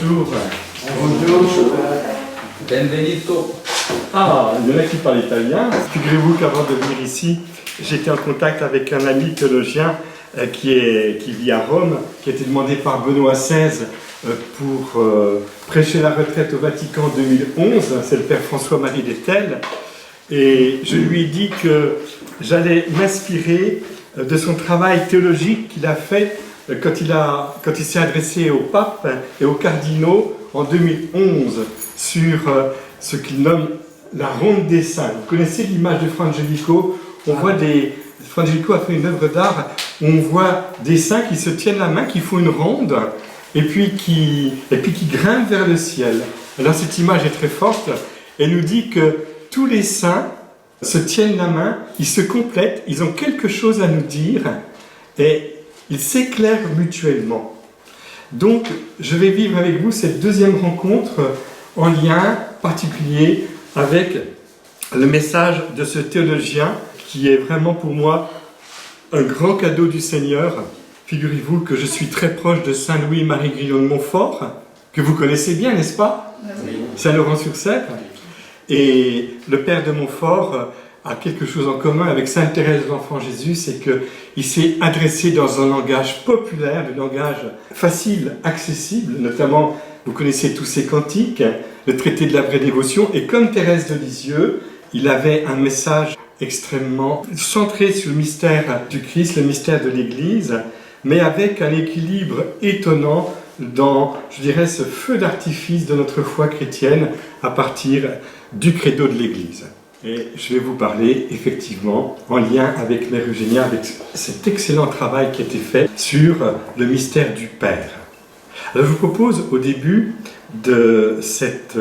bonjour. Bonjour. Benvenuto. Ah, il y en a qui parlent italien. Figurez-vous qu'avant de venir ici, j'étais en contact avec un ami théologien qui vit à Rome, qui a été demandé par Benoît XVI pour prêcher la retraite au Vatican en 2011. C'est le père François-Marie Dettel. Et je lui ai dit que j'allais m'inspirer de son travail théologique qu'il a fait quand il s'est adressé au pape et aux cardinaux en 2011 sur ce qu'il nomme la ronde des saints. Vous connaissez l'image de Fra Angelico? Fra Angelico a fait une œuvre d'art où on voit des saints qui se tiennent la main, qui font une ronde et puis qui grimpent vers le ciel. Alors cette image est très forte et nous dit que tous les saints se tiennent la main, ils se complètent, ils ont quelque chose à nous dire et ils s'éclairent mutuellement. Donc, je vais vivre avec vous cette deuxième rencontre en lien particulier avec le message de ce théologien qui est vraiment pour moi un grand cadeau du Seigneur. Figurez-vous que je suis très proche de Saint Louis-Marie Grillon de Montfort, que vous connaissez bien, n'est-ce pas? Oui. Saint-Laurent-sur-Sèvre. Et le père de Montfort a quelque chose en commun avec Sainte Thérèse de l'Enfant Jésus, c'est qu'il s'est adressé dans un langage populaire, un langage facile, accessible, notamment, vous connaissez tous ses cantiques, le traité de la vraie dévotion, et comme Thérèse de Lisieux, il avait un message extrêmement centré sur le mystère du Christ, le mystère de l'Église, mais avec un équilibre étonnant dans, je dirais, ce feu d'artifice de notre foi chrétienne à partir du credo de l'Église. Et je vais vous parler effectivement en lien avec Mère Eugénia, avec cet excellent travail qui a été fait sur le mystère du Père. Alors je vous propose au début de cette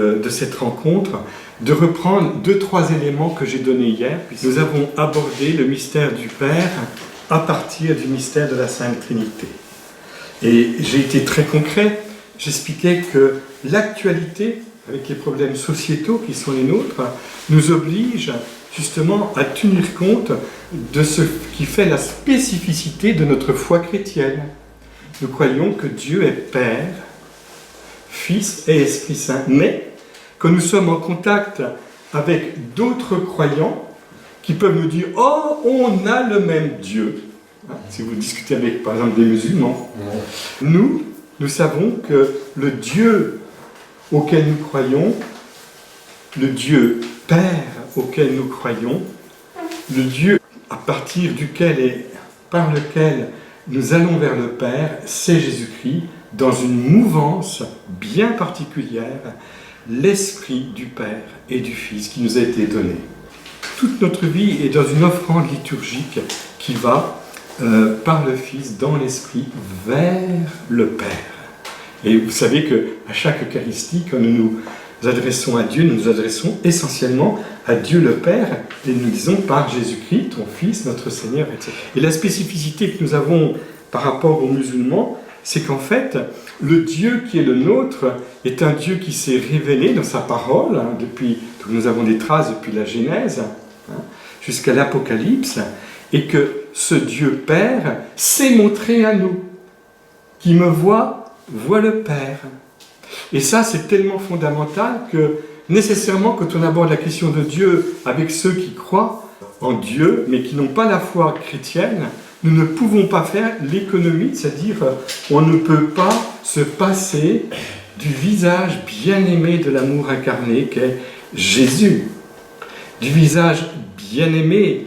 rencontre de reprendre 2-3 éléments que j'ai donnés hier. Nous avons abordé le mystère du Père à partir du mystère de la Sainte Trinité. Et j'ai été très concret, j'expliquais que l'actualité, avec les problèmes sociétaux qui sont les nôtres, nous oblige justement à tenir compte de ce qui fait la spécificité de notre foi chrétienne. Nous croyons que Dieu est Père, Fils et Esprit Saint, mais que nous sommes en contact avec d'autres croyants qui peuvent nous dire « Oh, on a le même Dieu ». Si vous discutez avec, par exemple, des musulmans, nous savons que le Dieu auquel nous croyons, le Dieu Père auquel nous croyons, le Dieu à partir duquel et par lequel nous allons vers le Père, c'est Jésus-Christ, dans une mouvance bien particulière, l'Esprit du Père et du Fils qui nous a été donné. Toute notre vie est dans une offrande liturgique qui va, par le Fils, dans l'Esprit, vers le Père. Et vous savez qu'à chaque Eucharistie, quand nous nous adressons à Dieu, nous nous adressons essentiellement à Dieu le Père, et nous disons par Jésus-Christ, ton Fils, notre Seigneur, etc. Et la spécificité que nous avons par rapport aux musulmans, c'est qu'en fait, le Dieu qui est le nôtre est un Dieu qui s'est révélé dans sa parole, depuis, nous avons des traces depuis la Genèse, jusqu'à l'Apocalypse, et que ce Dieu Père s'est montré à nous. Qui me voit le Père. Et ça, c'est tellement fondamental que, nécessairement, quand on aborde la question de Dieu avec ceux qui croient en Dieu, mais qui n'ont pas la foi chrétienne, nous ne pouvons pas faire l'économie, c'est-à-dire, on ne peut pas se passer du visage bien-aimé de l'amour incarné qu'est Jésus, du visage bien-aimé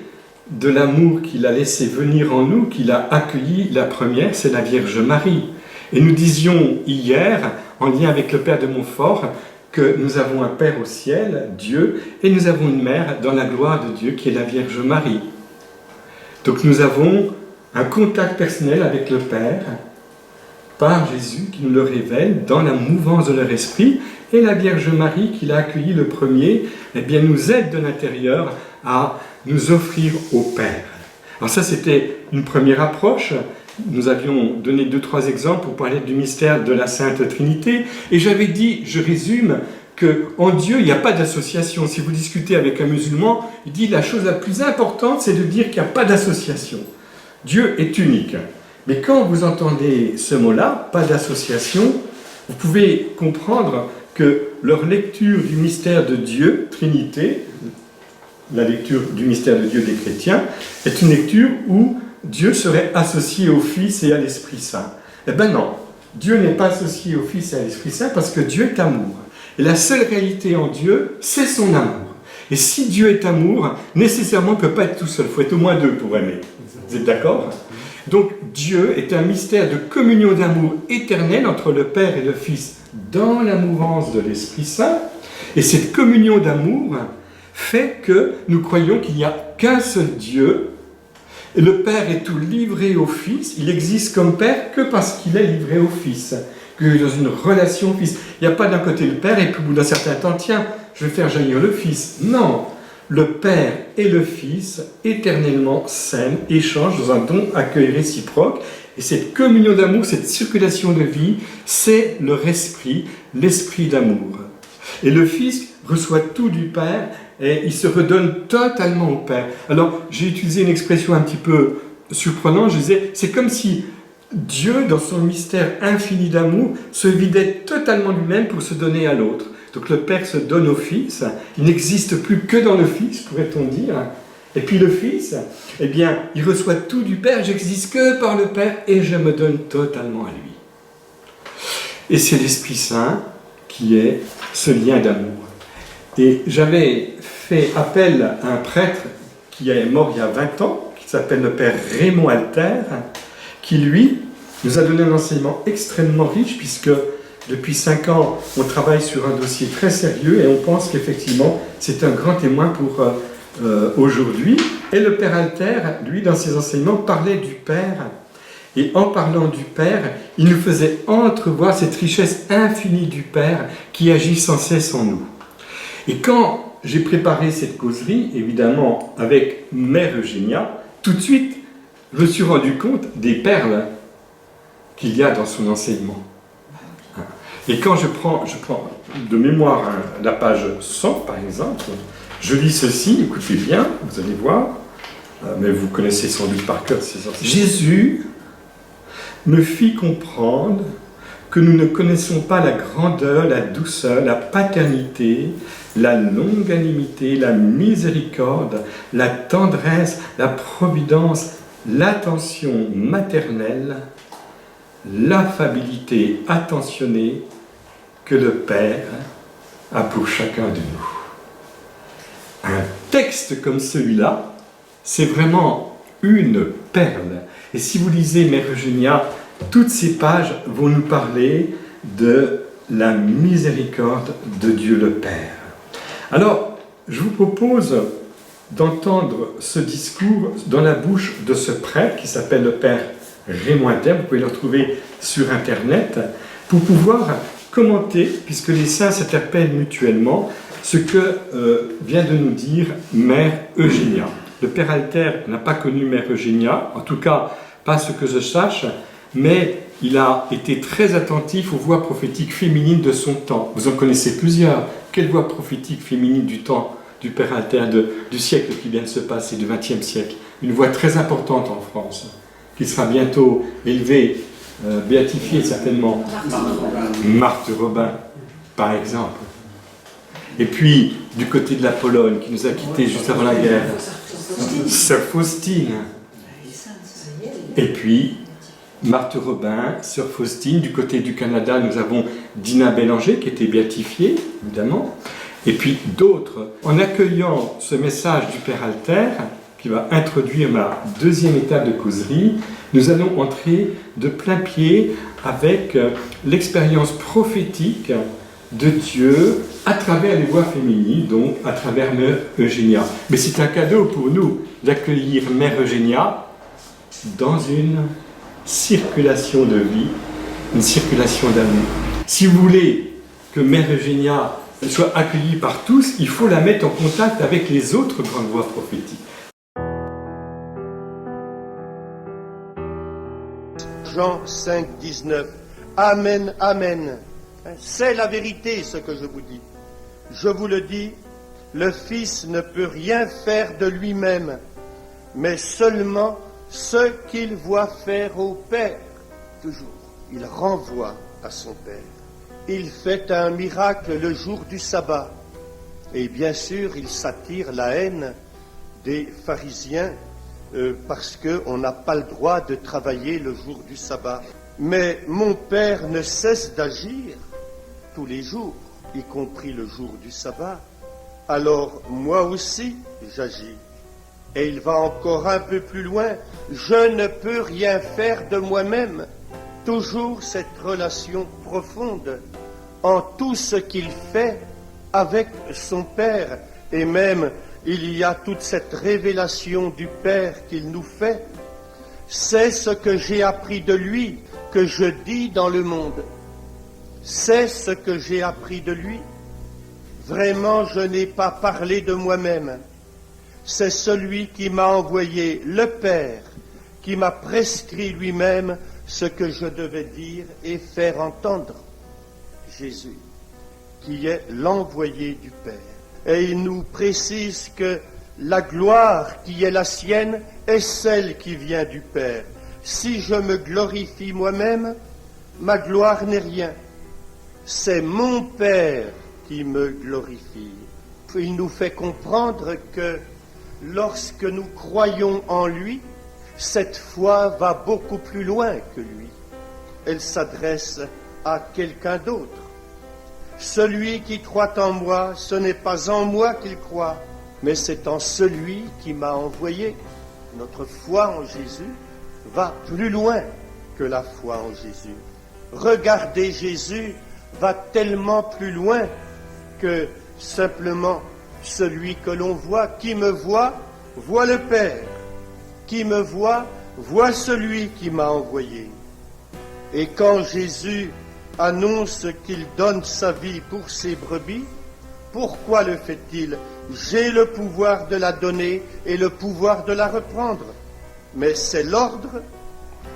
de l'amour qu'il a laissé venir en nous, qu'il a accueilli. La première, c'est la Vierge Marie. Et nous disions hier, en lien avec le Père de Montfort, que nous avons un Père au ciel, Dieu, et nous avons une Mère dans la gloire de Dieu, qui est la Vierge Marie. Donc nous avons un contact personnel avec le Père, par Jésus, qui nous le révèle dans la mouvance de leur esprit, et la Vierge Marie, qui l'a accueilli le premier, eh bien, nous aide de l'intérieur à nous offrir au Père. Alors ça, c'était une première approche. Nous avions donné 2-3 exemples pour parler du mystère de la Sainte Trinité. Et j'avais dit, je résume, qu'en Dieu, il n'y a pas d'association. Si vous discutez avec un musulman, il dit la chose la plus importante, c'est de dire qu'il n'y a pas d'association. Dieu est unique. Mais quand vous entendez ce mot-là, pas d'association, vous pouvez comprendre que leur lecture du mystère de Dieu, Trinité, la lecture du mystère de Dieu des chrétiens, est une lecture où Dieu serait associé au Fils et à l'Esprit Saint. Eh bien non, Dieu n'est pas associé au Fils et à l'Esprit Saint parce que Dieu est amour. Et la seule réalité en Dieu, c'est son amour. Et si Dieu est amour, nécessairement, il ne peut pas être tout seul. Il faut être au moins deux pour aimer. Vous êtes d'accord ? Donc Dieu est un mystère de communion d'amour éternel entre le Père et le Fils dans la mouvance de l'Esprit Saint. Et cette communion d'amour fait que nous croyons qu'il n'y a qu'un seul Dieu. Et le Père est tout livré au Fils. Il existe comme Père que parce qu'il est livré au Fils. Que dans une relation au Fils. Il n'y a pas d'un côté le Père et puis au bout d'un certain temps, tiens, je vais faire jaillir le Fils. Non, le Père et le Fils éternellement s'aiment, échangent dans un don accueil réciproque. Et cette communion d'amour, cette circulation de vie, c'est leur esprit, l'esprit d'amour. Et le Fils reçoit tout du Père et il se redonne totalement au Père. Alors, j'ai utilisé une expression un petit peu surprenante, je disais, c'est comme si Dieu, dans son mystère infini d'amour, se vidait totalement lui-même pour se donner à l'autre. Donc le Père se donne au Fils, il n'existe plus que dans le Fils, pourrait-on dire. Et puis le Fils, eh bien, il reçoit tout du Père, j'existe que par le Père et je me donne totalement à lui. Et c'est l'Esprit Saint qui est ce lien d'amour. Et j'avais fait appel à un prêtre qui est mort il y a 20 ans, qui s'appelle le Père Raymond Alter, qui lui nous a donné un enseignement extrêmement riche, puisque depuis 5 ans, on travaille sur un dossier très sérieux et on pense qu'effectivement, c'est un grand témoin pour aujourd'hui. Et le Père Alter, lui, dans ses enseignements, parlait du Père. Et en parlant du Père, il nous faisait entrevoir cette richesse infinie du Père qui agit sans cesse en nous. Et quand j'ai préparé cette causerie, évidemment avec Mère Eugénia, tout de suite, je me suis rendu compte des perles qu'il y a dans son enseignement. Et quand je prends de mémoire la page 100, par exemple, je lis ceci, écoutez bien, vous allez voir, mais vous connaissez sans doute par cœur ces enseignements. Jésus me fit comprendre que nous ne connaissons pas la grandeur, la douceur, la paternité, la longanimité, la miséricorde, la tendresse, la providence, l'attention maternelle, l'affabilité attentionnée que le Père a pour chacun de nous. Un texte comme celui-là, c'est vraiment une perle. Et si vous lisez Mère Eugénia, toutes ces pages vont nous parler de la miséricorde de Dieu le Père. Alors, je vous propose d'entendre ce discours dans la bouche de ce prêtre qui s'appelle le Père Raymond Alter, vous pouvez le retrouver sur Internet, pour pouvoir commenter, puisque les saints s'interpellent mutuellement, ce que vient de nous dire Mère Eugénia. Le Père Alter n'a pas connu Mère Eugénia, en tout cas pas ce que je sache, mais il a été très attentif aux voix prophétiques féminines de son temps. Vous en connaissez plusieurs. Quelle voix prophétique féminine du temps du Père Alter, du siècle qui vient de se passer, du XXe siècle? Une voix très importante en France, qui sera bientôt élevée, béatifiée certainement. Marthe Robin, par exemple. Et puis, du côté de la Pologne, qui nous a quittés juste avant la guerre, Sœur Faustine. Et puis, Marthe Robin, Sœur Faustine. Du côté du Canada, nous avons Dina Bélanger, qui était béatifiée, évidemment. Et puis d'autres. En accueillant ce message du Père Alter, qui va introduire ma deuxième étape de causerie, nous allons entrer de plein pied avec l'expérience prophétique de Dieu à travers les voix féminines, donc à travers Mère Eugénia. Mais c'est un cadeau pour nous d'accueillir Mère Eugénia dans une circulation de vie, une circulation d'amour. Si vous voulez que Mère Eugénia soit accueillie par tous, il faut la mettre en contact avec les autres grandes voix prophétiques. Jean 5, 19. Amen, amen. C'est la vérité ce que je vous dis. Je vous le dis, le Fils ne peut rien faire de lui-même, mais seulement ce qu'il voit faire au Père. Toujours, il renvoie à son Père. il fait un miracle le jour du sabbat. Et bien sûr, il s'attire la haine des pharisiens parce qu'on n'a pas le droit de travailler le jour du sabbat. Mais mon Père ne cesse d'agir tous les jours, y compris le jour du sabbat. Alors moi aussi, j'agis. Et il va encore un peu plus loin. Je ne peux rien faire de moi-même. Toujours cette relation profonde en tout ce qu'il fait avec son Père. Et même, il y a toute cette révélation du Père qu'il nous fait. C'est ce que j'ai appris de lui que je dis dans le monde. C'est ce que j'ai appris de lui. Vraiment, je n'ai pas parlé de moi-même. C'est celui qui m'a envoyé, le Père, qui m'a prescrit lui-même ce que je devais dire et faire entendre. Jésus, qui est l'envoyé du Père. Et il nous précise que la gloire qui est la sienne est celle qui vient du Père. Si je me glorifie moi-même, ma gloire n'est rien. C'est mon Père qui me glorifie. Il nous fait comprendre que lorsque nous croyons en lui, cette foi va beaucoup plus loin que lui. Elle s'adresse à quelqu'un d'autre. Celui qui croit en moi, ce n'est pas en moi qu'il croit, mais c'est en celui qui m'a envoyé. Notre foi en Jésus va plus loin que la foi en Jésus. Regarder Jésus va tellement plus loin que simplement celui que l'on voit. Qui me voit, voit le Père. Qui me voit, voit celui qui m'a envoyé. Et quand Jésus annonce qu'il donne sa vie pour ses brebis, pourquoi le fait-il? J'ai le pouvoir de la donner et le pouvoir de la reprendre. Mais c'est l'ordre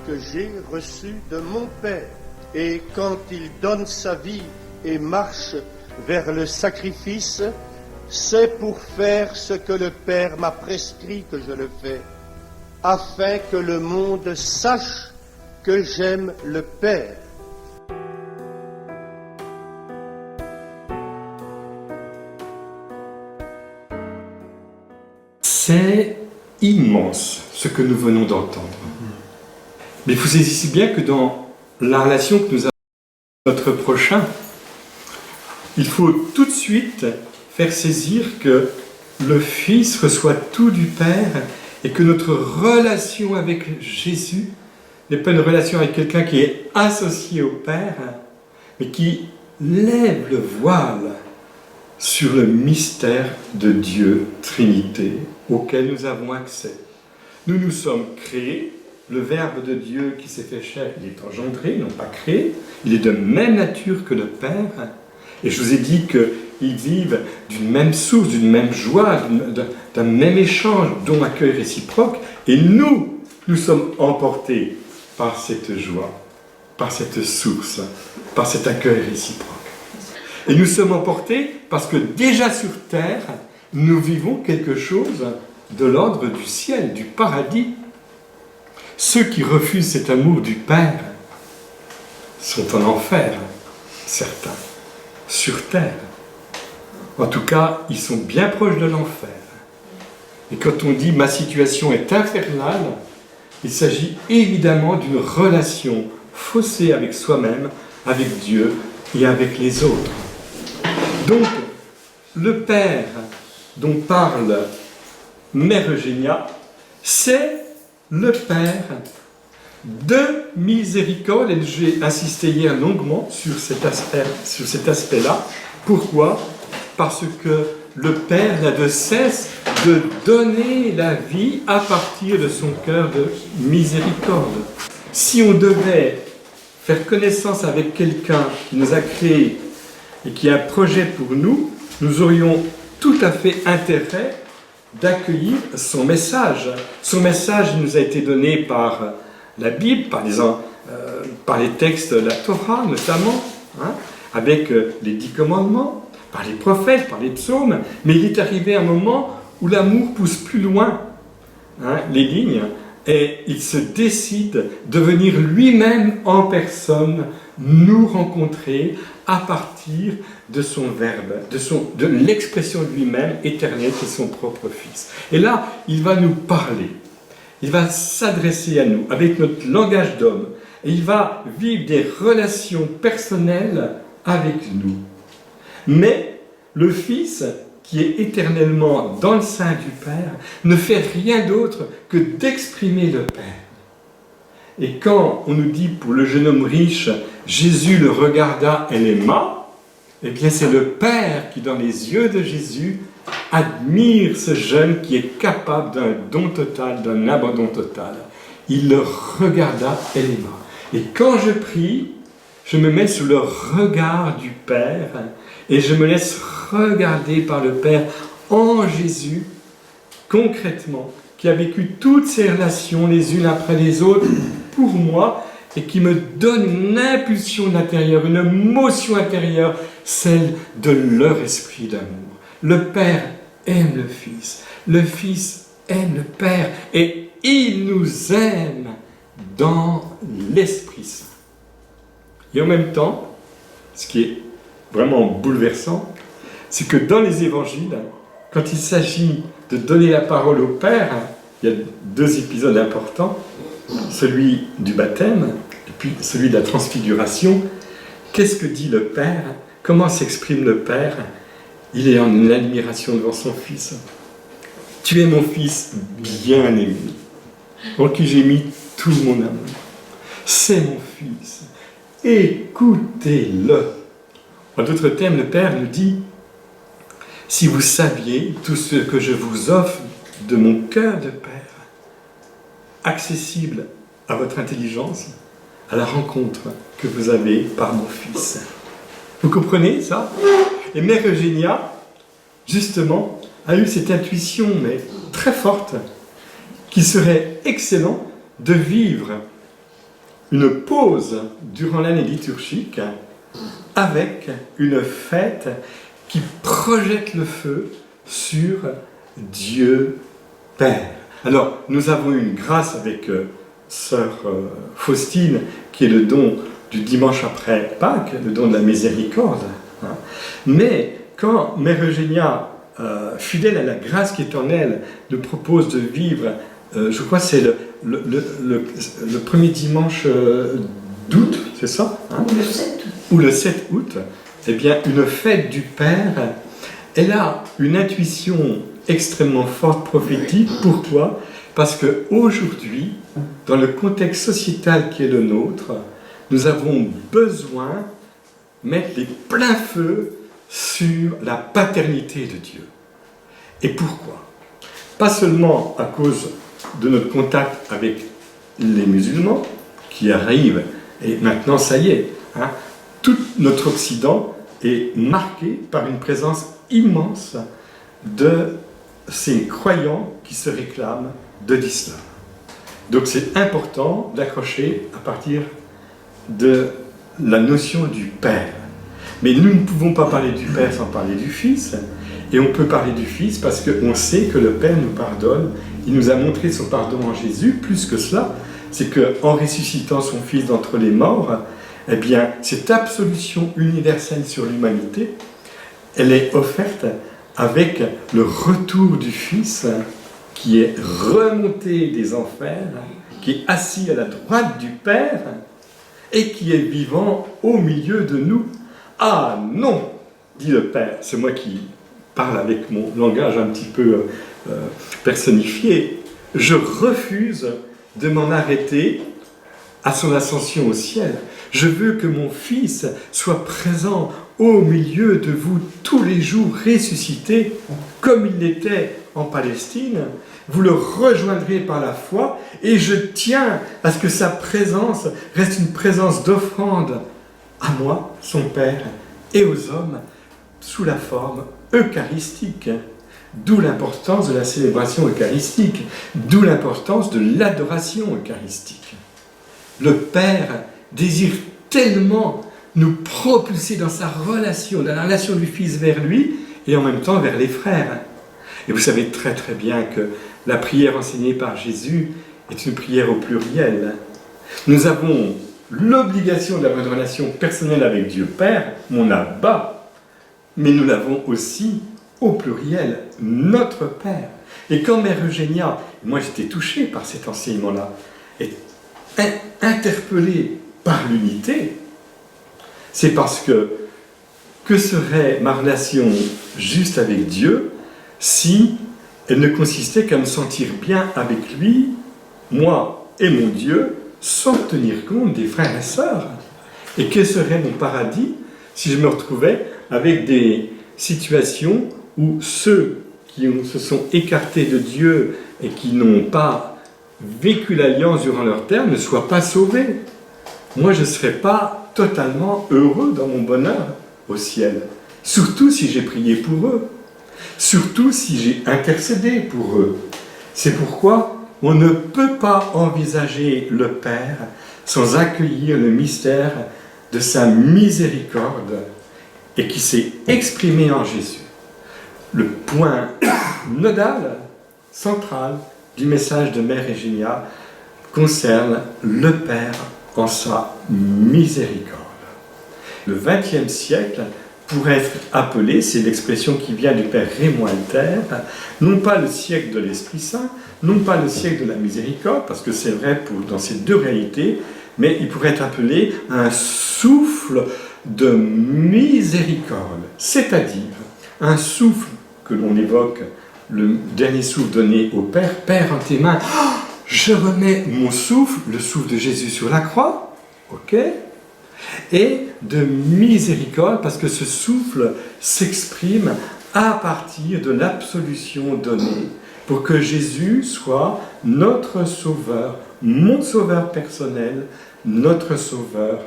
que j'ai reçu de mon Père. Et quand il donne sa vie et marche vers le sacrifice, c'est pour faire ce que le Père m'a prescrit que je le fais, afin que le monde sache que j'aime le Père. C'est immense ce que nous venons d'entendre. Mais vous saisissez bien que dans la relation que nous avons avec notre prochain, il faut tout de suite faire saisir que le Fils reçoit tout du Père et que notre relation avec Jésus n'est pas une relation avec quelqu'un qui est associé au Père, mais qui lève le voile sur le mystère de Dieu, Trinité, auquel nous avons accès. Nous nous sommes créés, le Verbe de Dieu qui s'est fait chair, il est engendré, non pas créé, il est de même nature que le Père, et je vous ai dit qu'ils vivent d'une même source, d'une même joie, d'un même échange, dont accueil réciproque, et nous sommes emportés par cette joie, par cette source, par cet accueil réciproque. Et nous sommes emportés parce que déjà sur terre, nous vivons quelque chose de l'ordre du ciel, du paradis. Ceux qui refusent cet amour du Père sont en enfer, certains, sur terre. En tout cas, ils sont bien proches de l'enfer. Et quand on dit « ma situation est infernale », il s'agit évidemment d'une relation faussée avec soi-même, avec Dieu et avec les autres. Donc, le Père dont parle Mère Eugénia, c'est le Père de miséricorde. Et j'ai insisté hier longuement sur cet aspect-là. Pourquoi? Parce que le Père n'a de cesse de donner la vie à partir de son cœur de miséricorde. Si on devait faire connaissance avec quelqu'un qui nous a créés et qui a un projet pour nous, nous aurions tout à fait intérêt d'accueillir son message. Son message nous a été donné par la Bible, par les textes de la Torah notamment, avec les 10 commandements, par les prophètes, par les psaumes, mais il est arrivé un moment où l'amour pousse plus loin les lignes, et il se décide de venir lui-même en personne nous rencontrer à partir de son verbe, de l'expression de lui-même éternelle qui est son propre Fils. Et là, il va nous parler, il va s'adresser à nous avec notre langage d'homme, et il va vivre des relations personnelles avec nous. Mais le Fils, qui est éternellement dans le sein du Père, ne fait rien d'autre que d'exprimer le Père. Et quand on nous dit pour le jeune homme riche, Jésus le regarda et l'aima, eh bien c'est le Père qui, dans les yeux de Jésus, admire ce jeune qui est capable d'un don total, d'un abandon total. Il le regarda et l'aima. Et quand je prie, je me mets sous le regard du Père et je me laisse regarder par le Père en Jésus, concrètement, qui a vécu toutes ces relations les unes après les autres pour moi et qui me donne une impulsion intérieure, une motion intérieure, celle de leur esprit d'amour. Le Père aime le Fils aime le Père et il nous aime dans l'Esprit Saint. Et en même temps, ce qui est vraiment bouleversant, c'est que dans les évangiles, quand il s'agit de donner la parole au Père, il y a deux épisodes importants, celui du baptême et puis celui de la transfiguration. Qu'est-ce que dit le Père? Comment s'exprime le Père? Il est en admiration devant son Fils. Tu es mon Fils bien-aimé, en qui j'ai mis tout mon amour. C'est mon Fils. Écoutez-le. En d'autres termes, le Père nous dit, si vous saviez tout ce que je vous offre de mon cœur de Père, accessible à votre intelligence, à la rencontre que vous avez par mon Fils. Vous comprenez ça? Et Mère Eugénia, justement, a eu cette intuition, mais très forte, qu'il serait excellent de vivre une pause durant l'année liturgique avec une fête qui projette le feu sur Dieu Père. Alors, nous avons eu une grâce avec sœur Faustine, qui est le don du dimanche après Pâques, le don de la miséricorde. Hein. Mais quand Mère Eugénia, fidèle à la grâce qui est en elle, nous propose de vivre, je crois que c'est le premier dimanche d'août, c'est ça, hein? Ou le 7 août. Ou le 7 août, eh bien, une fête du Père, elle a une intuition extrêmement forte, prophétique. Pourquoi? Parce qu'aujourd'hui, dans le contexte sociétal qui est le nôtre, nous avons besoin de mettre les pleins feux sur la paternité de Dieu. Et pourquoi? Pas seulement à cause de notre contact avec les musulmans, qui arrivent, et maintenant ça y est, hein, tout notre Occident est marqué par une présence immense de ces croyants qui se réclament de l'islam. Donc c'est important d'accrocher à partir de la notion du Père. Mais nous ne pouvons pas parler du Père sans parler du Fils, et on peut parler du Fils parce qu'on sait que le Père nous pardonne, il nous a montré son pardon en Jésus. Plus que cela, c'est qu'en ressuscitant son Fils d'entre les morts, eh bien, cette absolution universelle sur l'humanité, elle est offerte avec le retour du Fils qui est remonté des enfers, qui est assis à la droite du Père et qui est vivant au milieu de nous. Ah non, dit le Père, c'est moi qui parle avec mon langage un petit peu personnifié, je refuse de m'en arrêter à son ascension au ciel. Je veux que mon Fils soit présent au milieu de vous tous les jours, ressuscité, comme il l'était en Palestine. Vous le rejoindrez par la foi, et je tiens à ce que sa présence reste une présence d'offrande à moi, son Père, et aux hommes, sous la forme eucharistique. D'où l'importance de la célébration eucharistique, d'où l'importance de l'adoration eucharistique. Le Père désire tellement nous propulser dans sa relation, dans la relation du Fils vers lui, et en même temps vers les frères. Et vous savez très très bien que la prière enseignée par Jésus est une prière au pluriel. Nous avons l'obligation d'avoir une relation personnelle avec Dieu Père, mon Abba, mais nous l'avons aussi au pluriel, notre Père. Et quand Mère Eugénia, moi j'étais touché par cet enseignement-là, est interpellée par l'unité, c'est parce que serait ma relation juste avec Dieu si elle ne consistait qu'à me sentir bien avec lui, moi et mon Dieu, sans tenir compte des frères et sœurs? Et quel serait mon paradis si je me retrouvais avec des situations où ceux qui se sont écartés de Dieu et qui n'ont pas vécu l'alliance durant leur terme ne soient pas sauvés? Moi, je ne serais pas totalement heureux dans mon bonheur au ciel. Surtout si j'ai prié pour eux. Surtout si j'ai intercédé pour eux. C'est pourquoi on ne peut pas envisager le Père sans accueillir le mystère de sa miséricorde et qui s'est exprimé en Jésus. Le point nodal, central du message de Mère Eugénia concerne le Père en sa miséricorde. Le XXe siècle pourrait être appelé, c'est l'expression qui vient du Père Raymond Alter, non pas le siècle de l'Esprit Saint, non pas le siècle de la miséricorde, parce que c'est vrai dans ces deux réalités, mais il pourrait être appelé un souffle de miséricorde, c'est-à-dire un souffle que l'on évoque, le dernier souffle donné au Père, Père en tes mains, je remets mon souffle, le souffle de Jésus sur la croix, ok, et de miséricorde, parce que ce souffle s'exprime à partir de l'absolution donnée, pour que Jésus soit notre sauveur, mon sauveur personnel, notre sauveur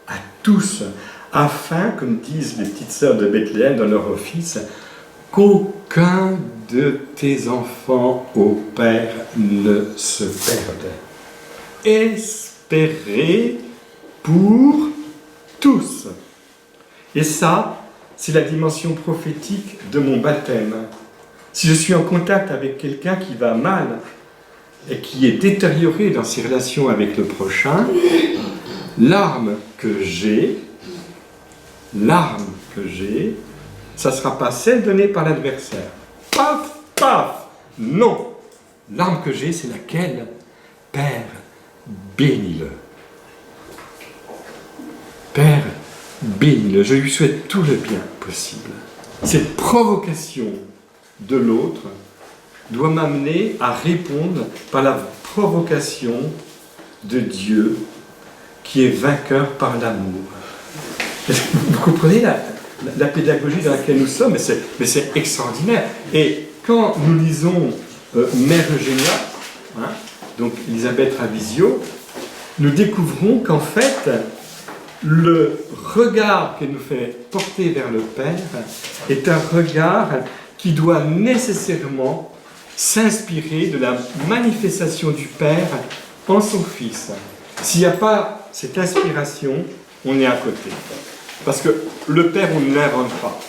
à tous, afin, comme disent les petites sœurs de Bethléem dans leur office, qu'aucun de tes enfants, ô Père, ne se perde. Espérez pour tous. Et ça, c'est la dimension prophétique de mon baptême. Si je suis en contact avec quelqu'un qui va mal et qui est détérioré dans ses relations avec le prochain, l'arme que j'ai, ça ne sera pas celle donnée par l'adversaire. Paf, paf, non. L'arme que j'ai, c'est laquelle? Père, bénis-le. Père, bénis-le. Je lui souhaite tout le bien possible. Cette provocation de l'autre doit m'amener à répondre par la provocation de Dieu qui est vainqueur par l'amour. Vous comprenez la pédagogie dans laquelle nous sommes, mais c'est extraordinaire. Et quand nous lisons Mère Eugénia, donc Elisabeth Ravizio, nous découvrons qu'en fait, le regard qu'elle nous fait porter vers le Père est un regard qui doit nécessairement s'inspirer de la manifestation du Père en son Fils. S'il n'y a pas cette inspiration, on est à côté. Parce que le Père, on ne l'invente pas.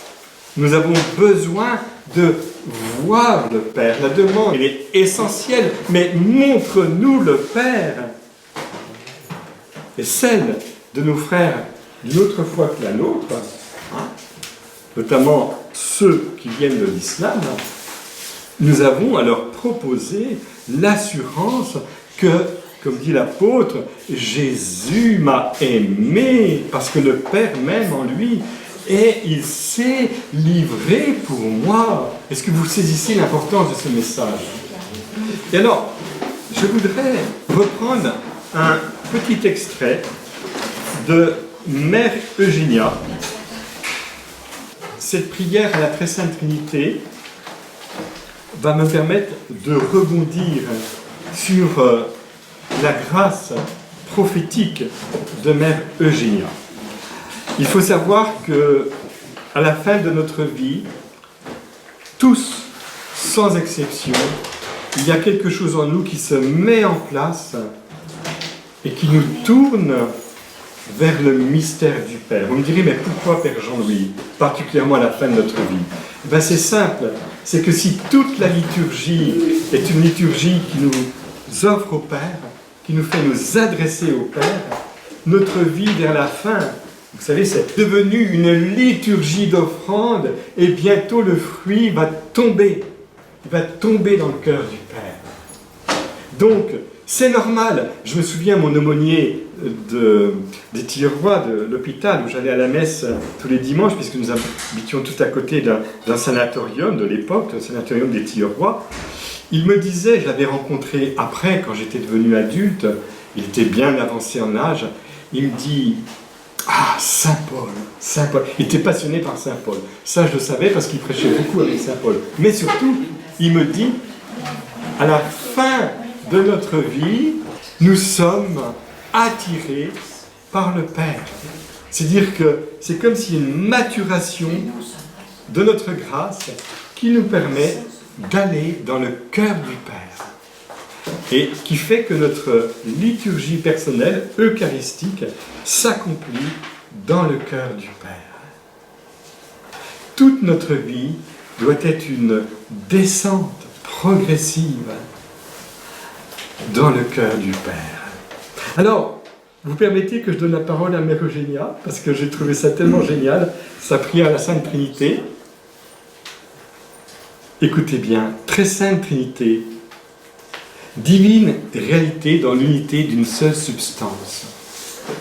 Nous avons besoin de voir le Père. La demande, elle est essentielle, mais montre-nous le Père. Et celle de nos frères d'une autre foi que la nôtre, notamment ceux qui viennent de l'islam, nous avons à leur proposer l'assurance que, comme dit l'apôtre, Jésus m'a aimé parce que le Père m'aime en lui et il s'est livré pour moi. Est-ce que vous saisissez l'importance de ce message? Et alors, je voudrais reprendre un petit extrait de Mère Eugénia. Cette prière à la Très Sainte Trinité va me permettre de rebondir sur la grâce prophétique de Mère Eugénia. Il faut savoir que à la fin de notre vie, tous, sans exception, il y a quelque chose en nous qui se met en place et qui nous tourne vers le mystère du Père. Vous me direz, mais pourquoi Père Jean-Louis, particulièrement à la fin de notre vie? Ben c'est simple, c'est que si toute la liturgie est une liturgie qui nous offre au Père, qui nous fait nous adresser au Père, notre vie vers la fin. Vous savez, c'est devenu une liturgie d'offrande et bientôt le fruit va tomber. Il va tomber dans le cœur du Père. Donc, c'est normal. Je me souviens, mon aumônier des Tilleroy, de l'hôpital, où j'allais à la messe tous les dimanches, puisque nous habitions tout à côté d'un sanatorium de l'époque, le sanatorium des Tilleroy. Il me disait, je l'avais rencontré après, quand j'étais devenu adulte, il était bien avancé en âge, il me dit, ah, Saint Paul, il était passionné par Saint Paul. Ça, je le savais parce qu'il prêchait beaucoup avec Saint Paul. Mais surtout, il me dit, à la fin de notre vie, nous sommes attirés par le Père. C'est-à-dire que c'est comme s'il y a une maturation de notre grâce qui nous permet d'aller dans le cœur du Père. Et qui fait que notre liturgie personnelle, eucharistique, s'accomplit dans le cœur du Père. Toute notre vie doit être une descente progressive dans le cœur du Père. Alors, vous permettez que je donne la parole à Mère Eugénia, parce que j'ai trouvé ça tellement génial, sa prière à la Sainte Trinité. Écoutez bien, très Sainte Trinité, divine réalité dans l'unité d'une seule substance,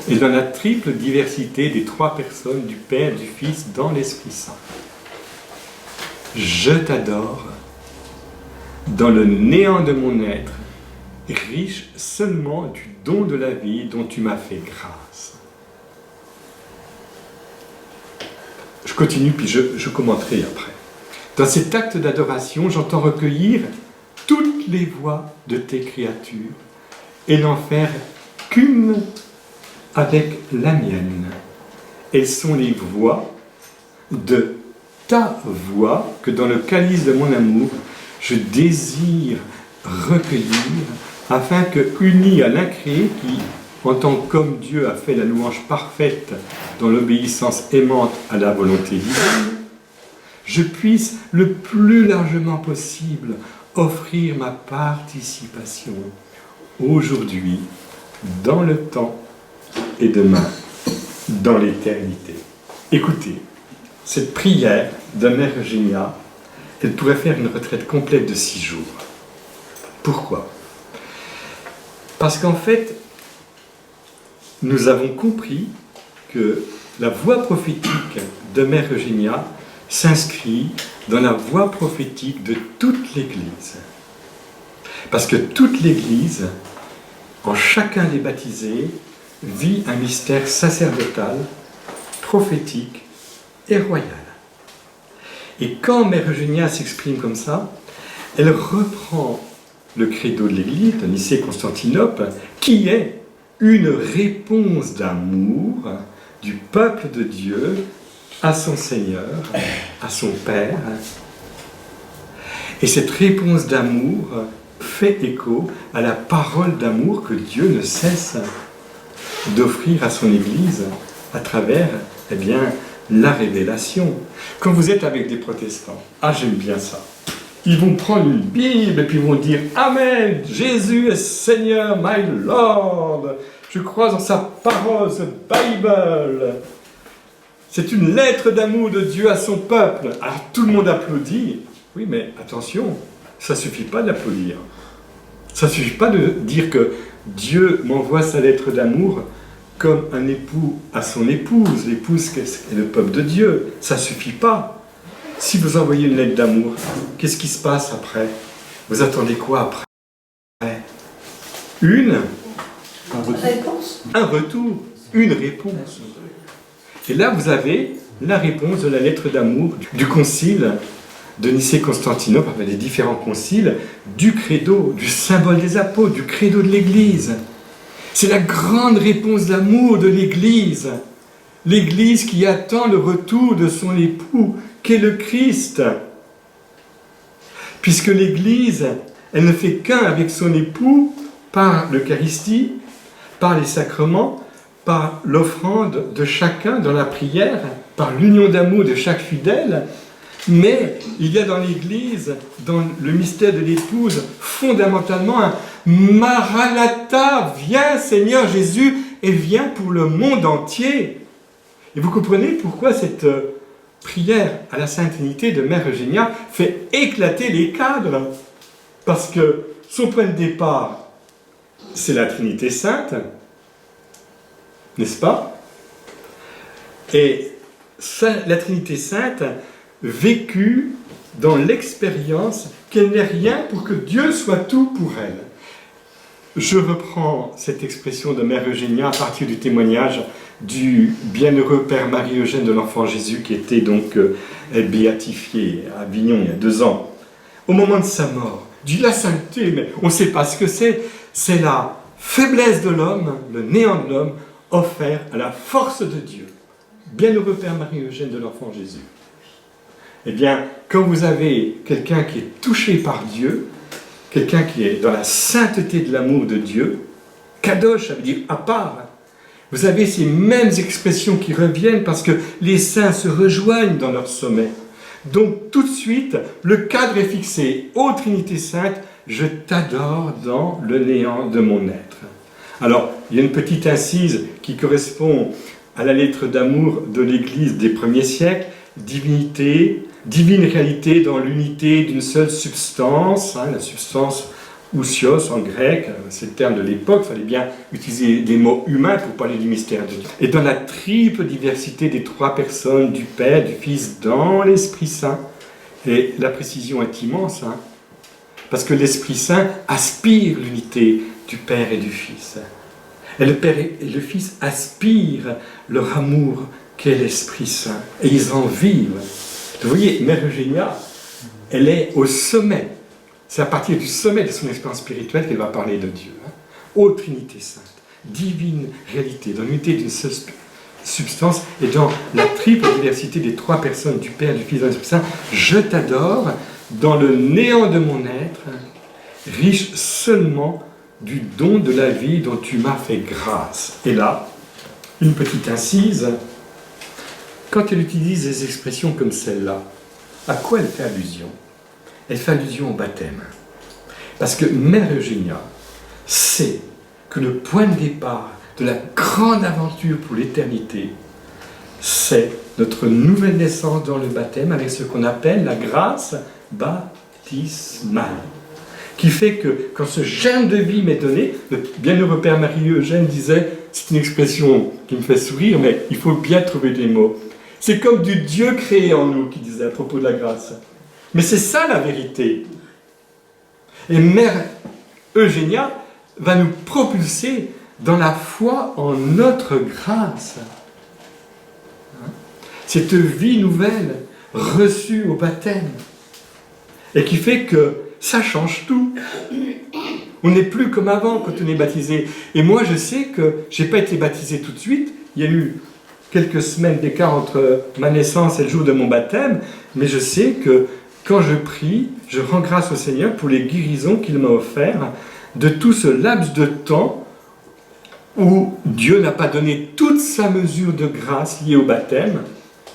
et dans la triple diversité des trois personnes du Père, du Fils, dans l'Esprit Saint. Je t'adore dans le néant de mon être, riche seulement du don de la vie dont tu m'as fait grâce. Je continue, puis je commenterai après. Dans cet acte d'adoration, j'entends recueillir toutes les voix de tes créatures et n'en faire qu'une avec la mienne. Elles sont les voix de ta voix que dans le calice de mon amour, je désire recueillir afin que, unis à l'incréé qui, en tant qu'homme Dieu, a fait la louange parfaite dans l'obéissance aimante à la volonté divine, je puisse le plus largement possible offrir ma participation aujourd'hui, dans le temps et demain, dans l'éternité. Écoutez, cette prière de Mère Eugénia, elle pourrait faire une retraite complète de 6 jours. Pourquoi ? Parce qu'en fait, nous avons compris que la voix prophétique de Mère Eugénia s'inscrit dans la voix prophétique de toute l'Église. Parce que toute l'Église, en chacun des baptisés, vit un mystère sacerdotal, prophétique et royal. Et quand Mère Eugénia s'exprime comme ça, elle reprend le credo de l'Église, de Nicée-Constantinople, qui est une réponse d'amour du peuple de Dieu à son Seigneur, à son Père. Et cette réponse d'amour fait écho à la parole d'amour que Dieu ne cesse d'offrir à son Église à travers, eh bien, la révélation. Quand vous êtes avec des protestants, ah j'aime bien ça, ils vont prendre une Bible et puis ils vont dire « Amen, Jésus est Seigneur, my Lord, je crois en sa parole, ce Bible. » C'est une lettre d'amour de Dieu à son peuple. Alors tout le monde applaudit. Oui, mais attention, ça ne suffit pas d'applaudir. Ça ne suffit pas de dire que Dieu m'envoie sa lettre d'amour comme un époux à son épouse. L'épouse est le peuple de Dieu. Ça ne suffit pas. Si vous envoyez une lettre d'amour, qu'est-ce qui se passe après? Vous attendez quoi après? Un retour, une réponse. Et là, vous avez la réponse de la lettre d'amour du concile de Nicée-Constantinople, avec les différents conciles, du credo, du symbole des apôtres, du credo de l'Église. C'est la grande réponse d'amour de l'Église. L'Église qui attend le retour de son époux, qu'est le Christ. Puisque l'Église, elle ne fait qu'un avec son époux par l'Eucharistie, par les sacrements, par l'offrande de chacun dans la prière, par l'union d'amour de chaque fidèle, mais il y a dans l'Église, dans le mystère de l'épouse, fondamentalement un Maranatha, viens Seigneur Jésus, elle vient pour le monde entier. Et vous comprenez pourquoi cette prière à la Sainte Trinité de Mère Eugénia fait éclater les cadres. Parce que son point de départ, c'est la Trinité Sainte, n'est-ce pas? Et la Trinité Sainte vécue dans l'expérience qu'elle n'est rien pour que Dieu soit tout pour elle. Je reprends cette expression de Mère Eugénia à partir du témoignage du bienheureux Père Marie-Eugène de l'Enfant Jésus qui était donc béatifié à Avignon il y a 2 ans. Au moment de sa mort, dit la sainteté, mais on ne sait pas ce que c'est la faiblesse de l'homme, le néant de l'homme, offert à la force de Dieu. Bienheureux Père Marie-Eugène de l'Enfant Jésus. Eh bien, quand vous avez quelqu'un qui est touché par Dieu, quelqu'un qui est dans la sainteté de l'amour de Dieu, kadosh, ça veut dire à part, vous avez ces mêmes expressions qui reviennent parce que les saints se rejoignent dans leur sommet. Donc tout de suite, le cadre est fixé. Ô Trinité Sainte, je t'adore dans le néant de mon être. Alors, il y a une petite incise qui correspond à la lettre d'amour de l'Église des premiers siècles, divinité, divine réalité dans l'unité d'une seule substance, la substance ousios en grec, c'est le terme de l'époque, il fallait bien utiliser des mots humains pour parler du mystère de Dieu. Et dans la triple diversité des 3 personnes, du Père, du Fils, dans l'Esprit Saint, et la précision est immense, parce que l'Esprit Saint aspire l'unité du Père et du Fils. Et le Père et le Fils aspirent leur amour qu'est l'Esprit Saint, et ils en vivent. Vous voyez, Mère Eugénia, elle est au sommet. C'est à partir du sommet de son expérience spirituelle qu'elle va parler de Dieu. Ô Trinité Sainte, divine réalité, dans l'unité d'une seule substance et dans la triple diversité des 3 personnes, du Père, du Fils et de l'Esprit Saint, je t'adore dans le néant de mon être, riche seulement du don de la vie dont tu m'as fait grâce. Et là, une petite incise, quand elle utilise des expressions comme celle-là, à quoi elle fait allusion? Elle fait allusion au baptême. Parce que Mère Eugénia sait que le point de départ de la grande aventure pour l'éternité, c'est notre nouvelle naissance dans le baptême avec ce qu'on appelle la grâce baptismale. Qui fait que quand ce germe de vie m'est donné, le bienheureux Père Marie-Eugène disait, c'est une expression qui me fait sourire, mais il faut bien trouver des mots. C'est comme du Dieu créé en nous, qui disait à propos de la grâce. Mais c'est ça la vérité. Et Mère Eugénia va nous propulser dans la foi en notre grâce. Cette vie nouvelle reçue au baptême. Et qui fait que ça change tout. On n'est plus comme avant quand on est baptisé. Et moi, je sais que je n'ai pas été baptisé tout de suite. Il y a eu quelques semaines d'écart entre ma naissance et le jour de mon baptême. Mais je sais que quand je prie, je rends grâce au Seigneur pour les guérisons qu'il m'a offertes de tout ce laps de temps où Dieu n'a pas donné toute sa mesure de grâce liée au baptême.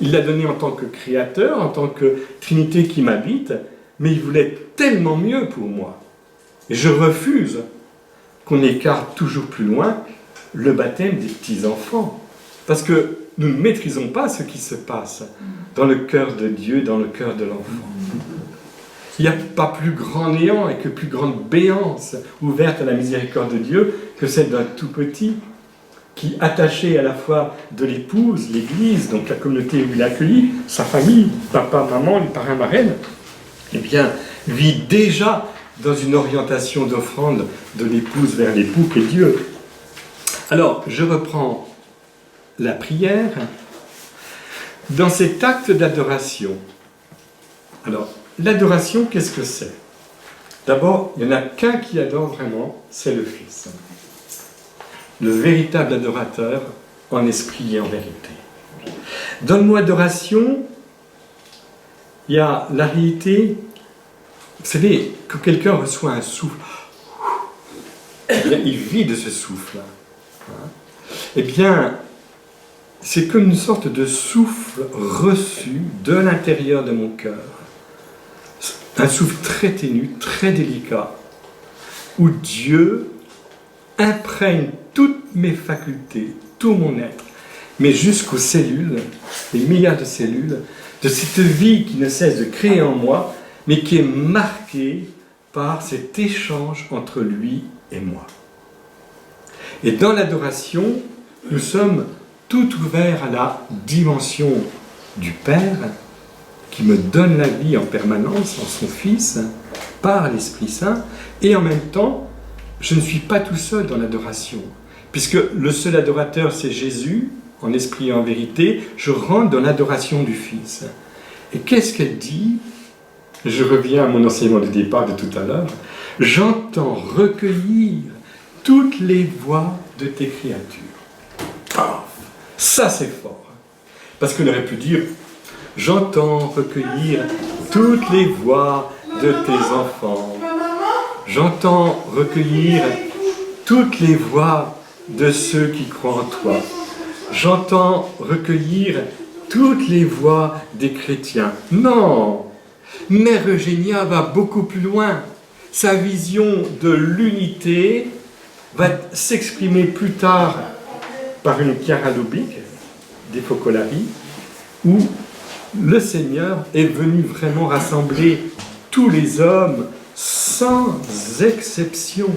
Il l'a donné en tant que créateur, en tant que Trinité qui m'habite, mais il voulait tellement mieux pour moi. Et je refuse qu'on écarte toujours plus loin le baptême des petits-enfants. Parce que nous ne maîtrisons pas ce qui se passe dans le cœur de Dieu, dans le cœur de l'enfant. Il n'y a pas plus grand néant et que plus grande béance ouverte à la miséricorde de Dieu que celle d'un tout petit qui, attaché à la fois de l'épouse, l'Église, donc la communauté où il accueillit, sa famille, papa, maman, les parrains, marraines, eh bien, vit déjà dans une orientation d'offrande de l'épouse vers l'époux qu'est Dieu. Alors, je reprends la prière dans cet acte d'adoration. Alors, l'adoration, qu'est-ce que c'est? D'abord, il n'y en a qu'un qui adore vraiment, c'est le Fils. Le véritable adorateur en esprit et en vérité. Dans le mot adoration, il y a la réalité. Vous savez, quand quelqu'un reçoit un souffle, il vit de ce souffle-là. Eh bien, c'est comme une sorte de souffle reçu de l'intérieur de mon cœur. Un souffle très ténu, très délicat, où Dieu imprègne toutes mes facultés, tout mon être, mais jusqu'aux cellules, les milliards de cellules, de cette vie qui ne cesse de créer en moi, mais qui est marquée par cet échange entre lui et moi. Et dans l'adoration, nous sommes tout ouverts à la dimension du Père, qui me donne la vie en permanence, en son Fils, par l'Esprit Saint, et en même temps, je ne suis pas tout seul dans l'adoration, puisque le seul adorateur, c'est Jésus, en esprit et en vérité, je rentre dans l'adoration du Fils. Et qu'est-ce qu'elle dit? Je reviens à mon enseignement de départ de tout à l'heure. J'entends recueillir toutes les voix de tes créatures. Paf! Ça, c'est fort. Parce qu'on aurait pu dire, j'entends recueillir toutes les voix de tes enfants. J'entends recueillir toutes les voix de ceux qui croient en toi. J'entends recueillir toutes les voix des chrétiens. Non! Mère Eugénia va beaucoup plus loin. Sa vision de l'unité va s'exprimer plus tard par une Chiara Lubick, des Focolari, où le Seigneur est venu vraiment rassembler tous les hommes sans exception.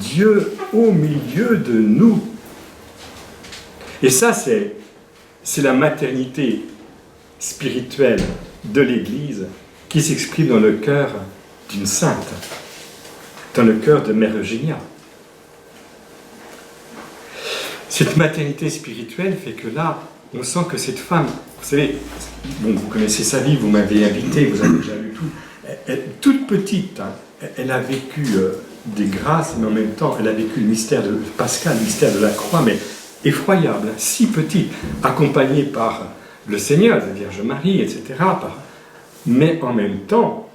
Dieu au milieu de nous. Et ça, c'est la maternité spirituelle de l'Église qui s'exprime dans le cœur d'une sainte, dans le cœur de Mère Eugénia. Cette maternité spirituelle fait que là, on sent que cette femme, vous savez, bon, vous connaissez sa vie, vous m'avez invité, vous avez déjà lu tout, toute petite, hein, elle a vécu des grâces, mais en même temps, elle a vécu le mystère de Pascal, le mystère de la croix, mais effroyable, hein, si petite, accompagnée par le Seigneur, la Vierge Marie, etc. Mais en même temps,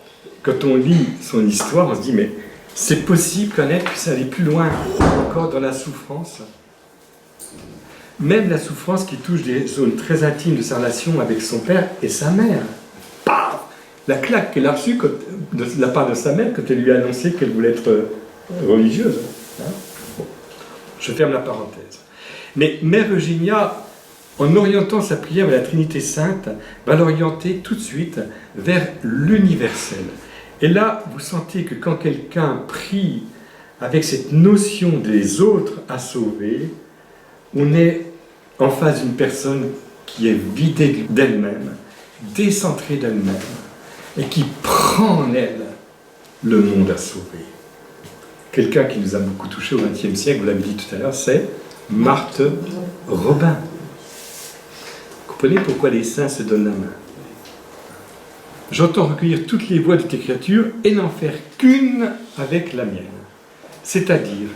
quand on lit son histoire, on se dit, mais c'est possible qu'un être puisse aller plus loin encore dans la souffrance. Même la souffrance qui touche des zones très intimes de sa relation avec son père et sa mère. Paf! La claque qu'elle a reçue de la part de sa mère quand elle lui a annoncé qu'elle voulait être religieuse. Hein? Bon. Je ferme la parenthèse. Mais Mère Eugénia, en orientant sa prière vers la Trinité Sainte, va l'orienter tout de suite vers l'universel. Et là, vous sentez que quand quelqu'un prie avec cette notion des autres à sauver, on est en face d'une personne qui est vidée d'elle-même, décentrée d'elle-même, et qui prend en elle le monde à sauver. Quelqu'un qui nous a beaucoup touchés au XXe siècle, vous l'avez dit tout à l'heure, c'est Marthe Robin. Vous comprenez pourquoi les saints se donnent la main? J'entends recueillir toutes les voix de tes créatures et n'en faire qu'une avec la mienne. C'est-à-dire,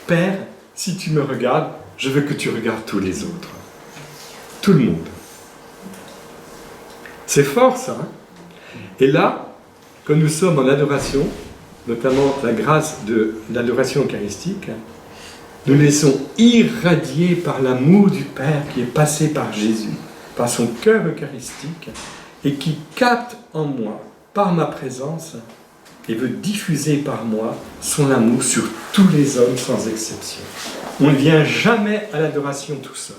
Père, si tu me regardes, je veux que tu regardes tous les autres. Tout le monde. C'est fort, ça. Hein? Et là, quand nous sommes en adoration, notamment la grâce de l'adoration eucharistique, nous laissons irradier par l'amour du Père qui est passé par Jésus, par son cœur eucharistique, et qui capte en moi, par ma présence, et veut diffuser par moi son amour sur tous les hommes sans exception. On ne vient jamais à l'adoration tout seul.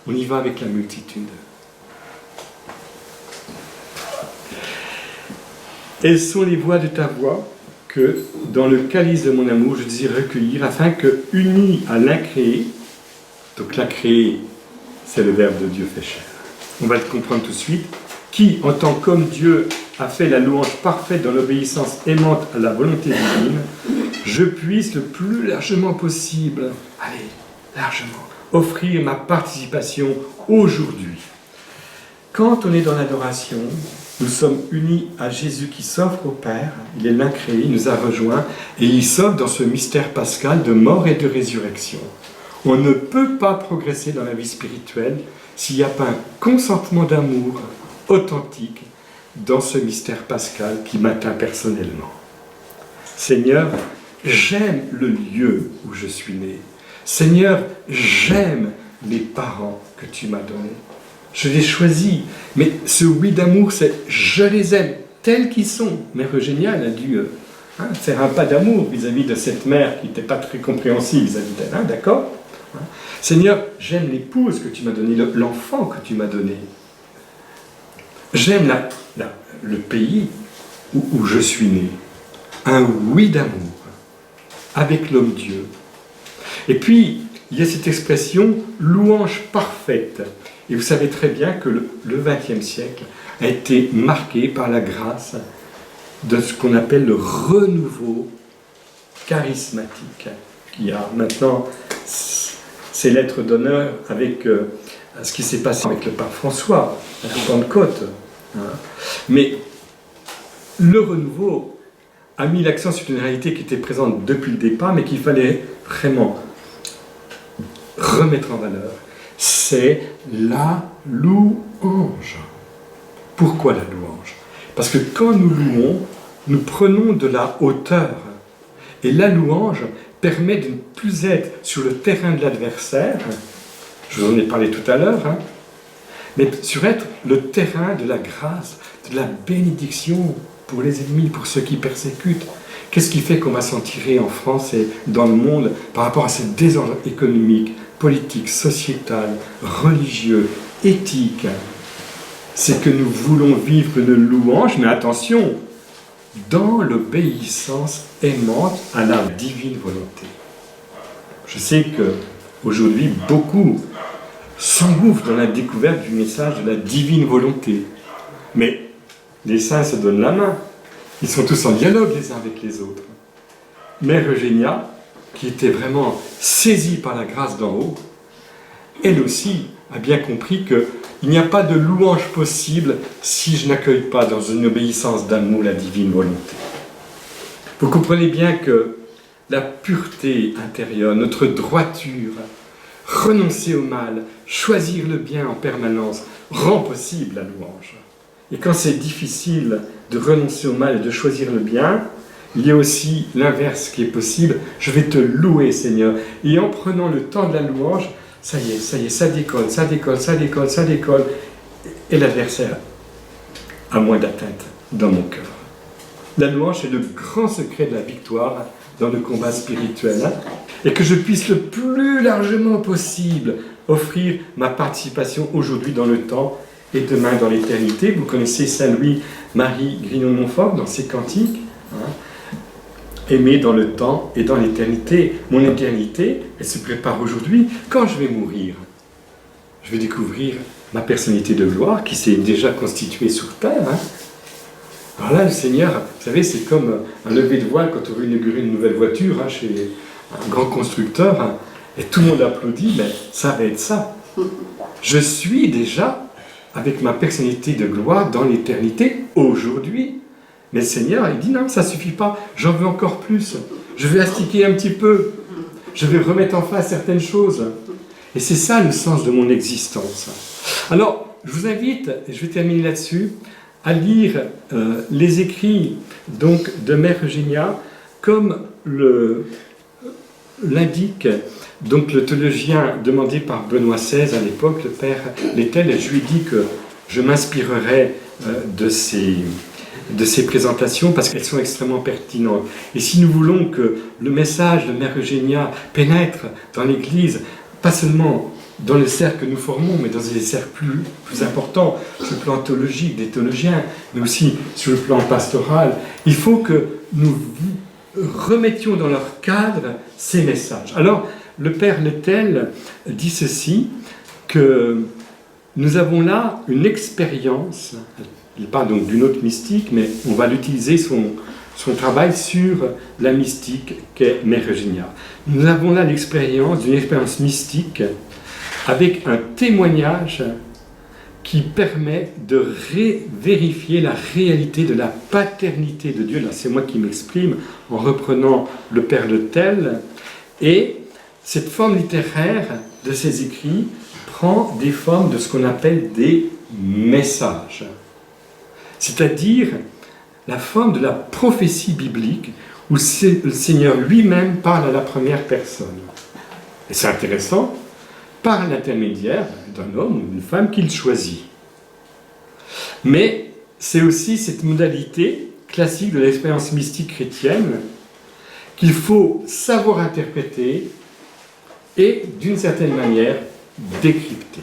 On y va avec la multitude. Elles sont les voix de ta voix que, dans le calice de mon amour, je désire recueillir, afin que, unis à l'incréé, donc l'incréé, c'est le Verbe de Dieu fait chair. On va le comprendre tout de suite. Qui, en tant qu'homme Dieu, a fait la louange parfaite dans l'obéissance aimante à la volonté divine, je puisse le plus largement possible, allez, largement, offrir ma participation aujourd'hui. Quand on est dans l'adoration, nous sommes unis à Jésus qui s'offre au Père, il est l'incréé, il nous a rejoints, et il s'offre dans ce mystère pascal de mort et de résurrection. On ne peut pas progresser dans la vie spirituelle s'il n'y a pas un consentement d'amour authentique dans ce mystère pascal qui m'atteint personnellement. Seigneur, j'aime le lieu où je suis né. Seigneur, j'aime les parents que tu m'as donnés. Je les choisis, mais ce oui d'amour, c'est je les aime tels qu'ils sont. Mère Eugénia, elle a dû faire un pas d'amour vis-à-vis de cette mère qui n'était pas très compréhensible vis-à-vis d'elle, d'accord ? Seigneur, j'aime l'épouse que tu m'as donnée, l'enfant que tu m'as donné. J'aime le pays où je suis né. Un oui d'amour avec l'homme-dieu. Et puis, il y a cette expression louange parfaite. Et vous savez très bien que le XXe siècle a été marqué par la grâce de ce qu'on appelle le renouveau charismatique. Il y a maintenant ces lettres d'honneur avec ce qui s'est passé avec le pape François, à la Pentecôte. Mais le renouveau a mis l'accent sur une réalité qui était présente depuis le départ, mais qu'il fallait vraiment remettre en valeur. C'est la louange. Pourquoi la louange? Parce que quand nous louons, nous prenons de la hauteur. Et la louange permet de ne plus être sur le terrain de l'adversaire, je vous en ai parlé tout à l'heure, mais sur être le terrain de la grâce, de la bénédiction pour les ennemis, pour ceux qui persécutent. Qu'est-ce qui fait qu'on va s'en tirer en France et dans le monde par rapport à ce désordre économique, politique, sociétal, religieux, éthique? C'est que nous voulons vivre une louange, mais attention, dans l'obéissance aimante à la divine volonté. Je sais qu'aujourd'hui, beaucoup s'engouffrent dans la découverte du message de la divine volonté. Mais les saints se donnent la main. Ils sont tous en dialogue les uns avec les autres. Mère Eugénia, qui était vraiment saisie par la grâce d'en haut, elle aussi a bien compris qu'il n'y a pas de louange possible si je n'accueille pas dans une obéissance d'amour la divine volonté. Vous comprenez bien que la pureté intérieure, notre droiture, renoncer au mal, choisir le bien en permanence, rend possible la louange. Et quand c'est difficile de renoncer au mal et de choisir le bien, il y a aussi l'inverse qui est possible. Je vais te louer, Seigneur. Et en prenant le temps de la louange, ça y est, ça décolle, ça décolle, ça décolle, ça décolle. Et l'adversaire a moins d'atteinte dans mon cœur. La louange est le grand secret de la victoire dans le combat spirituel. Et que je puisse le plus largement possible offrir ma participation aujourd'hui dans le temps et demain dans l'éternité. Vous connaissez Saint Louis-Marie Grignon-Montfort dans ses cantiques. Aimer dans le temps et dans l'éternité. Mon éternité, elle se prépare aujourd'hui. Quand je vais mourir, je vais découvrir ma personnalité de gloire qui s'est déjà constituée sur terre. Alors là, le Seigneur, vous savez, c'est comme un lever de voile quand on veut inaugurer une nouvelle voiture chez un grand constructeur, et tout le monde applaudit, mais ça va être ça. Je suis déjà avec ma personnalité de gloire dans l'éternité, aujourd'hui. Mais le Seigneur, il dit non, ça ne suffit pas, j'en veux encore plus. Je vais astiquer un petit peu, je vais remettre en face certaines choses. Et c'est ça le sens de mon existence. Alors, je vous invite, et je vais terminer là-dessus, à lire les écrits donc, de Mère Eugénia, comme l'indique donc, le théologien demandé par Benoît XVI à l'époque, le Père Lettel, et je lui dis que je m'inspirerai de ces présentations parce qu'elles sont extrêmement pertinentes. Et si nous voulons que le message de Mère Eugénia pénètre dans l'Église, pas seulement dans le cercle que nous formons, mais dans des cercles plus importants, sur le plan théologique des théologiens, mais aussi sur le plan pastoral, il faut que nous remettions dans leur cadre ces messages. Alors, le Père Lettel dit ceci, que nous avons là une expérience. Il parle donc d'une autre mystique, mais on va l'utiliser son travail sur la mystique qu'est Mère Eugénia. Nous avons là l'expérience d'une expérience mystique avec un témoignage qui permet de vérifier la réalité de la paternité de Dieu. Là, c'est moi qui m'exprime en reprenant le Père Lettel. Et cette forme littéraire de ces écrits prend des formes de ce qu'on appelle des messages. C'est-à-dire la forme de la prophétie biblique où le Seigneur lui-même parle à la première personne. Et c'est intéressant, par l'intermédiaire d'un homme ou d'une femme qu'il choisit. Mais c'est aussi cette modalité classique de l'expérience mystique chrétienne qu'il faut savoir interpréter et d'une certaine manière décrypter.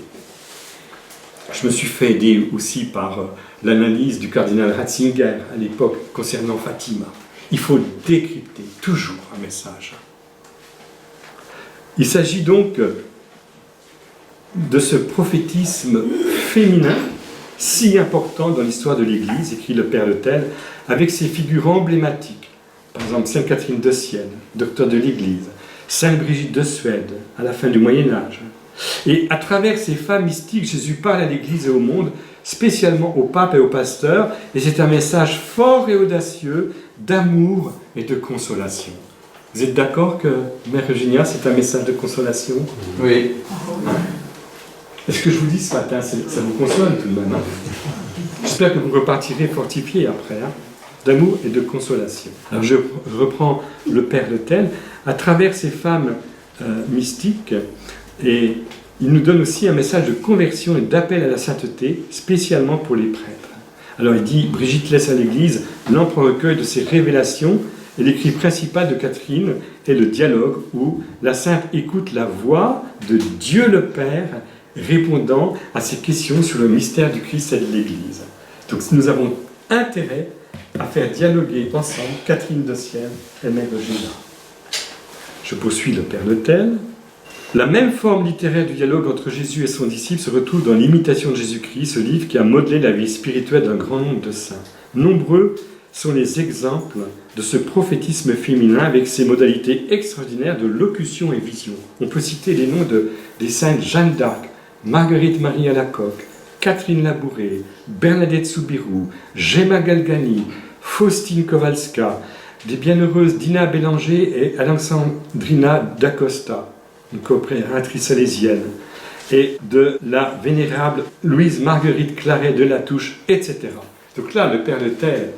Je me suis fait aider aussi par l'analyse du cardinal Ratzinger à l'époque concernant Fatima. Il faut décrypter toujours un message. Il s'agit donc de ce prophétisme féminin si important dans l'histoire de l'Église, écrit le Père Le Tel, avec ses figures emblématiques. Par exemple, Sainte Catherine de Sienne, docteur de l'Église, Sainte Brigitte de Suède, à la fin du Moyen-Âge. Et à travers ces femmes mystiques, Jésus parle à l'Église et au monde, spécialement au pape et aux pasteurs, et c'est un message fort et audacieux d'amour et de consolation. Vous êtes d'accord que Mère Eugénia, c'est un message de consolation? Oui. Est-ce que je vous dis ce matin, ça vous console tout de même, hein? J'espère que vous repartirez fortifiés après, hein, d'amour et de consolation. Alors je reprends le Père Le Tel. À travers ces femmes mystiques, et il nous donne aussi un message de conversion et d'appel à la sainteté, spécialement pour les prêtres. Alors il dit, Brigitte laisse à l'Église l'ample recueil de ses révélations, et l'écrit principal de Catherine est le dialogue où la sainte écoute la voix de Dieu le Père répondant à ses questions sur le mystère du Christ et de l'Église. Donc nous avons intérêt à faire dialoguer ensemble Catherine de Sienne et Mère Eugénia. Je poursuis le Père Le Tel. La même forme littéraire du dialogue entre Jésus et son disciple se retrouve dans l'Imitation de Jésus-Christ, ce livre qui a modelé la vie spirituelle d'un grand nombre de saints. Nombreux sont les exemples de ce prophétisme féminin avec ses modalités extraordinaires de locution et vision. On peut citer les noms des saintes Jeanne d'Arc, Marguerite Marie Alacoque, Catherine Labouré, Bernadette Soubirous, Gemma Galgani, Faustine Kowalska, des bienheureuses Dina Bélanger et Alexandrina d'Acosta, une coopératrice salésienne, et de la vénérable Louise Marguerite Claret de Latouche, etc. Donc là, le Père Le Tel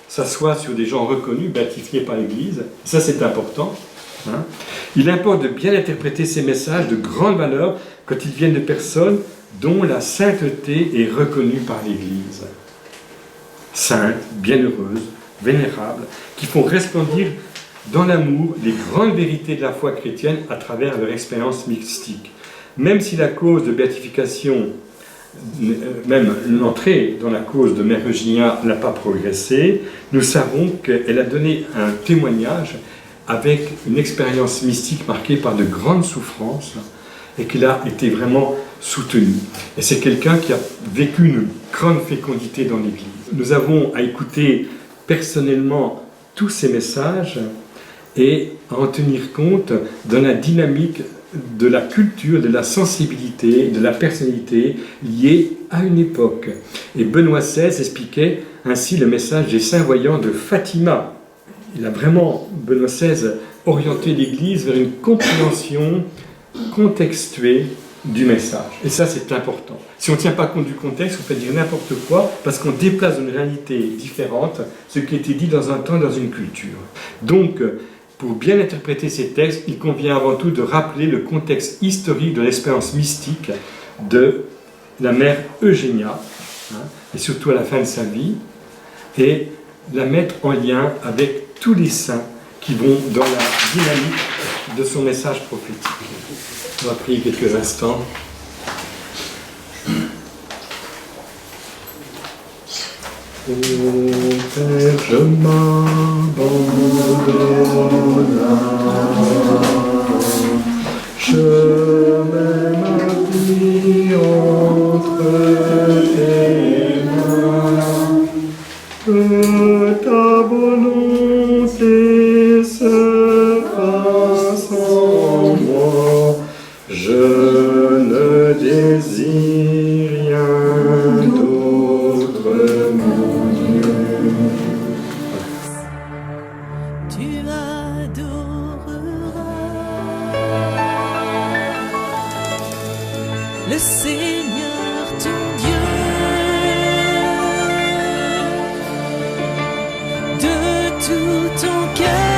s'assoit sur des gens reconnus, béatifiés par l'Église, ça c'est important. Hein. Il importe de bien interpréter ces messages de grande valeur quand ils viennent de personnes dont la sainteté est reconnue par l'Église. Saintes, bienheureuses, vénérables, qui font resplendir dans l'amour les grandes vérités de la foi chrétienne à travers leur expérience mystique. Même si la cause de béatification, même l'entrée dans la cause de Mère Eugénia n'a pas progressé, nous savons qu'elle a donné un témoignage avec une expérience mystique marquée par de grandes souffrances et qu'elle a été vraiment soutenue. Et c'est quelqu'un qui a vécu une grande fécondité dans l'Église. Nous avons à écouter personnellement tous ces messages et à en tenir compte dans la dynamique de la culture, de la sensibilité, de la personnalité liée à une époque. Et Benoît XVI expliquait ainsi le message des saints voyants de Fatima. Il a vraiment, Benoît XVI, orienté l'Église vers une compréhension contextuée du message. Et ça, c'est important. Si on ne tient pas compte du contexte, on peut dire n'importe quoi, parce qu'on déplace une réalité différente ce qui a été dit dans un temps, dans une culture. Donc, pour bien interpréter ces textes, il convient avant tout de rappeler le contexte historique de l'expérience mystique de la mère Eugénia, et surtout à la fin de sa vie, et la mettre en lien avec tous les saints qui vont dans la dynamique de son message prophétique. On va prier quelques instants. Ô Père, je m'abandonne, je mets ma vie entre tes mains, que ta volonté se fasse en moi, je ne désire rien d'autre, mon Dieu. Tu adoreras le Seigneur ton Dieu de tout ton cœur.